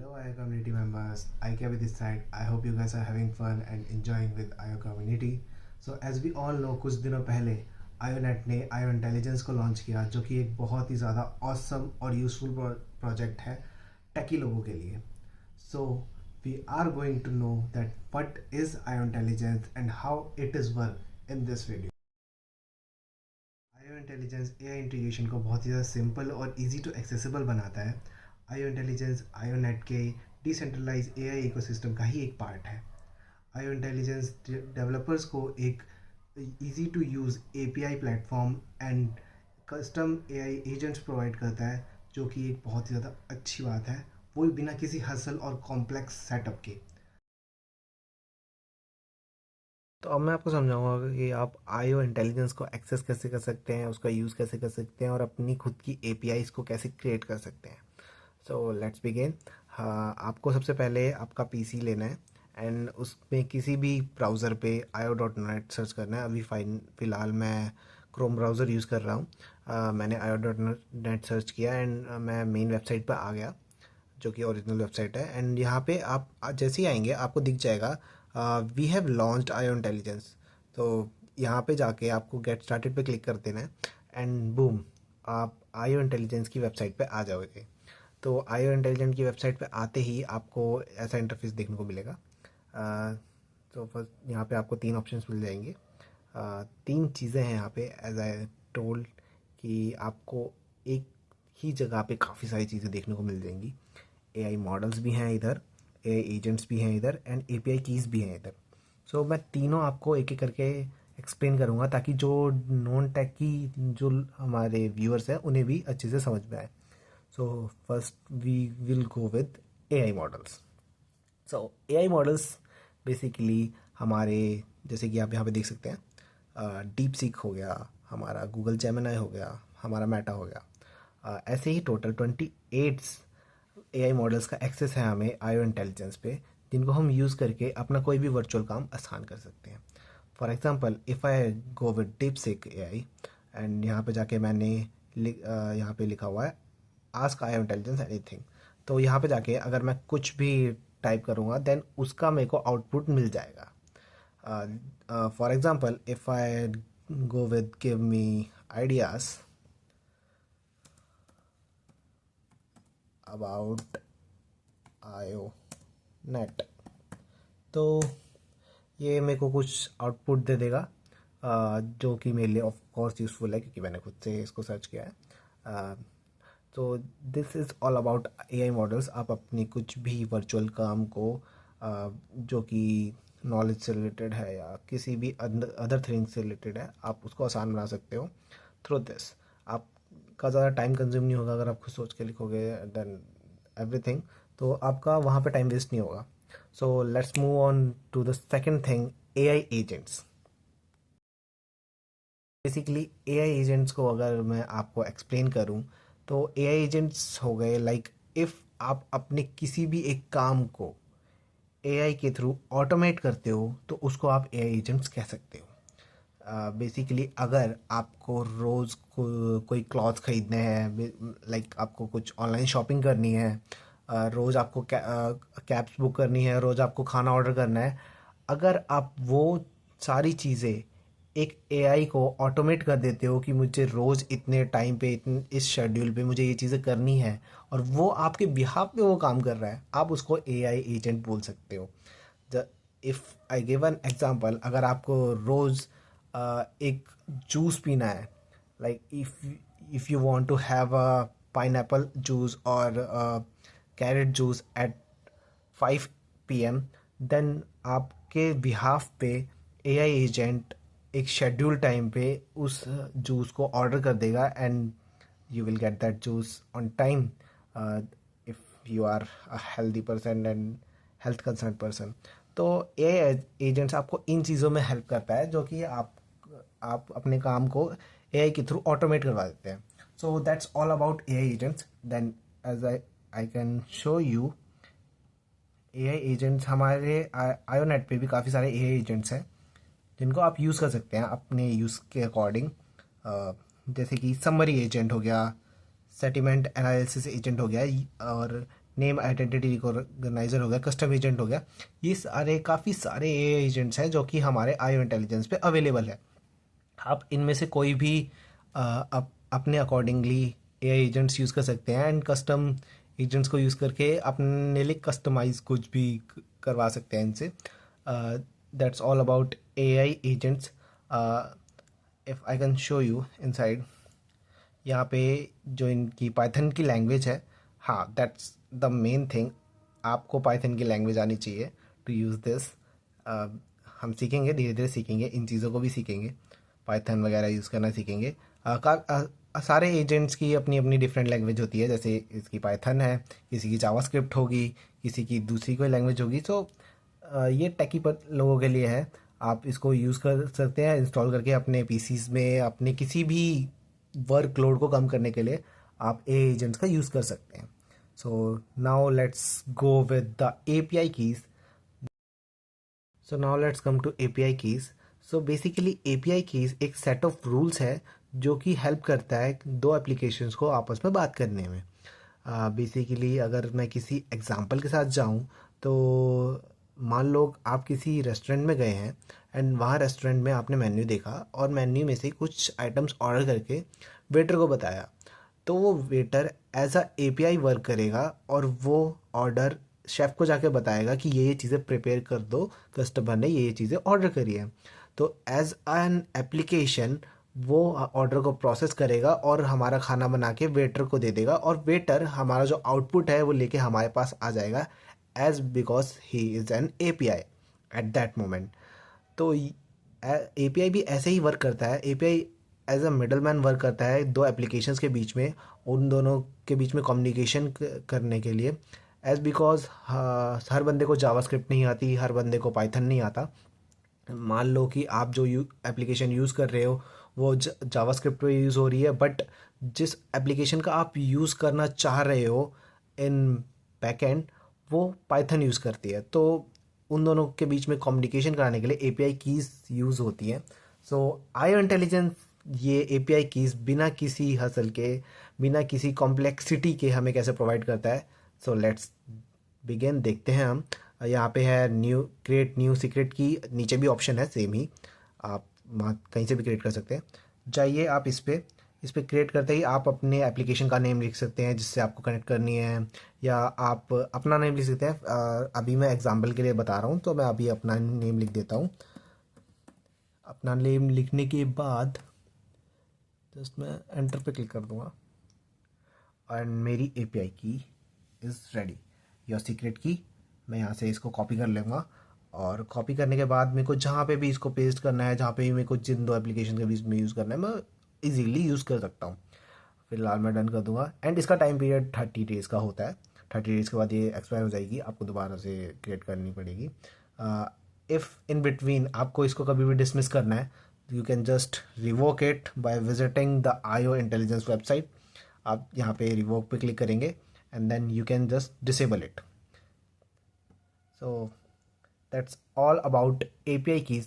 Hello, IO community members. IK with this side. I hope you guys are having fun and enjoying with IO community. So as we all know, कुछ दिनों पहले IONET ने IO intelligence को launch किया, जो कि एक बहुत ही ज़्यादा ऑसम और यूज़फुल प्रोजेक्ट है टेकी लोगों के लिए. So we are going to know that what is IO intelligence and how it is work in this video. IO intelligence AI integration को बहुत ही ज़्यादा सिंपल और इजी टू एक्सेसिबल बनाता है. IO इंटेलिजेंस IONET के डिसेंट्रलाइज AI इकोसिस्टम का ही एक part है. IO इंटेलिजेंस डेवलपर्स को एक easy to use API platform and custom AI agents provide करता है, जो कि एक बहुत ही ज़्यादा अच्छी बात है, वो भी बिना किसी हसल और कॉम्प्लेक्स सेटअप के. तो अब मैं आपको समझाऊंगा कि आप आईओ इंटेलिजेंस को एक्सेस कैसे कर सकते हैं, उसका यूज़ कैसे कर सकते हैं और अपनी खुद की एपीआईज को कैसे क्रिएट कर सकते हैं. So let's begin. हाँ, आपको सबसे पहले आपका पीसी लेना है एंड उसमें किसी भी ब्राउज़र पे io.net सर्च करना है. अभी फ़िलहाल मैं क्रोम ब्राउज़र यूज़ कर रहा हूँ. मैंने io.net सर्च किया एंड मैं मेन वेबसाइट पर आ गया, जो कि ओरिजिनल वेबसाइट है. एंड यहाँ पे आप जैसे ही आएंगे आपको दिख जाएगा we have launched IO intelligence. तो यहाँ पे जाके आपको गेट स्टार्टेड पे क्लिक कर देना है एंड बूम, आप आईओ इंटेलिजेंस की वेबसाइट पे आ जाओगे. तो आईओ इंटेलिजेंस की वेबसाइट पे आते ही आपको ऐसा इंटरफेस देखने को मिलेगा. तो फर्स्ट यहाँ पे आपको 3 ऑप्शंस मिल जाएंगे. 3 चीज़ें हैं यहाँ पे एज आई टोल्ड कि आपको एक ही जगह पे काफ़ी सारी चीज़ें देखने को मिल जाएंगी. एआई मॉडल्स भी हैं इधर, एआई एजेंट्स भी हैं इधर एंड एपीआई कीज़ भी हैं इधर. सो मैं तीनों आपको एक एक करके एक्सप्लेन करूँगा ताकि जो नॉन टेक की जो हमारे व्यूअर्स हैं उन्हें भी अच्छे से समझ में आए. So first we will go with AI models. So AI models basically हमारे, जैसे कि आप यहाँ पे देख सकते हैं, डीप सीक हो गया, हमारा गूगल जेमिनाई हो गया, हमारा मेटा हो गया. ऐसे ही टोटल 28 एआई मॉडल्स का एक्सेस है हमें आईओ इंटेलिजेंस पे, जिनको हम यूज़ करके अपना कोई भी वर्चुअल काम आसान कर सकते हैं. For example if I go with DeepSeek AI and यहाँ पे जाके मैंने यहाँ पे लिखा हुआ है आस्क आईओ इंटेलिजेंस एनीथिंग. तो यहाँ पे जाके अगर मैं कुछ भी टाइप करूँगा देन उसका मेरे को आउटपुट मिल जाएगा. For example if I go with give me ideas about IO net, तो ये मेरे को कुछ आउटपुट दे देगा, जो कि मेरे लिए ऑफ कोर्स यूज़फुल है क्योंकि मैंने खुद से इसको सर्च किया है. तो this is all about AI models. आप अपनी कुछ भी वर्चुअल काम को जो कि नॉलेज से रिलेटेड है या किसी भी अदर थिंग से रिलेटेड है, आप उसको आसान बना सकते हो थ्रू दिस. आपका ज़्यादा टाइम कंज्यूम नहीं होगा अगर आप खुद सोच के लिखोगे देन एवरीथिंग, तो आपका वहाँ पे टाइम वेस्ट नहीं होगा. So let's move on to the second thing, AI agents. Basically AI agents को अगर मैं आपको एक्सप्लेन करूं तो एआई एजेंट्स हो गए लाइक इफ़ आप अपने किसी भी एक काम को एआई के थ्रू ऑटोमेट करते हो तो उसको आप एआई एजेंट्स कह सकते हो. बेसिकली अगर आपको रोज़ कोई क्लॉथ ख़रीदने हैं, लाइक आपको कुछ ऑनलाइन शॉपिंग करनी है, रोज़ आपको कैब्स बुक करनी है, रोज़ आपको खाना ऑर्डर करना है, अगर आप वो सारी चीज़ें एक एआई को ऑटोमेट कर देते हो कि मुझे रोज़ इतने टाइम पे इतने इस शेड्यूल पे मुझे ये चीज़ें करनी है और वो आपके बिहाफ पे वो काम कर रहा है, आप उसको एआई एजेंट बोल सकते हो. If I give an example, अगर आपको रोज़ एक जूस पीना है, like if you want to have a pineapple juice और carrot juice at 5 PM, then आपके बिहाफ पे एआई एजेंट एक शेड्यूल टाइम पे उस जूस को ऑर्डर कर देगा and you will get that juice on time if you are a healthy person and health concern person. तो एआई एजेंट्स आपको इन चीज़ों में हेल्प करता है जो कि आप अपने काम को एआई के थ्रू ऑटोमेट करवा देते हैं. So that's all about AI agents. Then as I can show you AI agents. हमारे आयोनेट पे भी काफ़ी सारे एआई एजेंट्स हैं जिनको आप यूज़ कर सकते हैं अपने यूज़ के अकॉर्डिंग. जैसे कि समरी एजेंट हो गया, सेटिमेंट एनालिसिस एजेंट हो गया और नेम आइडेंटिटी रिकॉग्नाइजर हो गया, कस्टम एजेंट हो गया, ये सारे काफ़ी सारे एआई एजेंट्स हैं जो कि हमारे आईओ इंटेलिजेंस पे अवेलेबल है। आप इनमें से कोई भी अपने अकॉर्डिंगली एआई एजेंट्स यूज़ कर सकते हैं एंड कस्टम एजेंट्स को यूज़ करके अपने लिए कस्टमाइज कुछ भी करवा सकते हैं इनसे। That's all about AI agents. If I can show you inside, यहाँ पे जो इनकी पाइथन की लैंग्वेज है, हाँ दैट्स द मेन थिंग, आपको पाइथन की लैंग्वेज आनी चाहिए टू यूज़ दिस। हम सीखेंगे, धीरे धीरे सीखेंगे, इन चीज़ों को भी सीखेंगे, पाइथन वगैरह यूज़ करना सीखेंगे। सारे एजेंट्स की अपनी अपनी डिफरेंट लैंग्वेज होती है, जैसे इसकी पाइथन है, किसी की जावास्क्रिप्ट होगी, किसी की दूसरी कोई लैंग्वेज होगी। सो ये टेकी पर लोगों के लिए है, आप इसको यूज़ कर सकते हैं इंस्टॉल करके अपने पीसीज में, अपने किसी भी वर्कलोड को कम करने के लिए आप ए एजेंट्स का यूज़ कर सकते हैं। So now let's go with the API keys. So now let's come to API keys. So basically API keys एक सेट ऑफ रूल्स है जो कि हेल्प करता है दो एप्लीकेशंस को आपस में बात करने में। बेसिकली अगर मैं किसी एग्जांपल के साथ जाऊं, तो मान लो आप किसी रेस्टोरेंट में गए हैं एंड वहाँ रेस्टोरेंट में आपने मेन्यू देखा और मेन्यू में से कुछ आइटम्स ऑर्डर करके वेटर को बताया, तो वो waiter as a API work करेगा और वो ऑर्डर शेफ़ को जाके बताएगा कि ये चीज़ें प्रिपेयर कर दो, कस्टमर ने ये चीज़ें ऑर्डर करी है। तो एज एन एप्लीकेशन वो ऑर्डर को प्रोसेस करेगा और हमारा खाना बना के वेटर को दे देगा, और वेटर हमारा जो आउटपुट है वो लेके हमारे पास आ जाएगा, as because he is an API at that moment. तो एपीआई भी ऐसे ही वर्क करता है। API as a middle man work करता है दो एप्लीकेशंस के बीच में, उन दोनों के बीच में कम्युनिकेशन करने के लिए। एज बिकॉज हर बंदे को जावास्क्रिप्ट नहीं आती, हर बंदे को पाइथन नहीं आता। मान लो कि आप जो एप्लीकेशन यूज़ कर रहे हो वो जावास्क्रिप्ट पे यूज़ हो रही है, बट जिस एप्लीकेशन का आप यूज़ करना चाह रहे हो इन बैकएंड, वो पाइथन यूज़ करती है। तो उन दोनों के बीच में कम्युनिकेशन कराने के लिए एपीआई कीज़ यूज़ होती हैं। सो आईओ इंटेलिजेंस ये एपीआई कीज़ बिना किसी हसल के, बिना किसी कॉम्प्लेक्सिटी के हमें कैसे प्रोवाइड करता है। सो लेट्स बिगिन, देखते हैं हम। यहाँ पे है न्यू, क्रिएट न्यू सीक्रेट की, नीचे भी ऑप्शन है सेम ही, आप वहाँ कहीं से भी क्रिएट कर सकते हैं। जाइए आप इस पे क्रिएट करते ही आप अपने एप्लीकेशन का नेम लिख सकते हैं जिससे आपको कनेक्ट करनी है, या आप अपना नेम लिख सकते हैं। अभी मैं एग्जांपल के लिए बता रहा हूँ, तो मैं अभी अपना नेम लिख देता हूँ। अपना नेम लिखने के बाद जस्ट मैं एंटर पे क्लिक कर दूँगा एंड मेरी एपीआई की इज़ रेडी। योर सीक्रेट की, मैं यहाँ से इसको कॉपी कर लूँगा, और कॉपी करने के बाद मेरे को जहाँ पे भी इसको पेस्ट करना है, जहाँ पे भी मेरे को जिन दो एप्लीकेशन के बीच में यूज़ करना है, मैं इजीली यूज़ कर सकता हूँ। फिलहाल मैं डन कर दूंगा एंड इसका टाइम पीरियड 30 डेज़ का होता है। 30 डेज़ के बाद ये एक्सपायर हो जाएगी, आपको दोबारा से क्रिएट करनी पड़ेगी। इफ़ इन बिटवीन आपको इसको कभी भी डिसमिस करना है, you can just revoke it by visiting the IO intelligence website. आप यहाँ पे रिवोक पे क्लिक करेंगे and then you can just disable it. So that's all about API keys.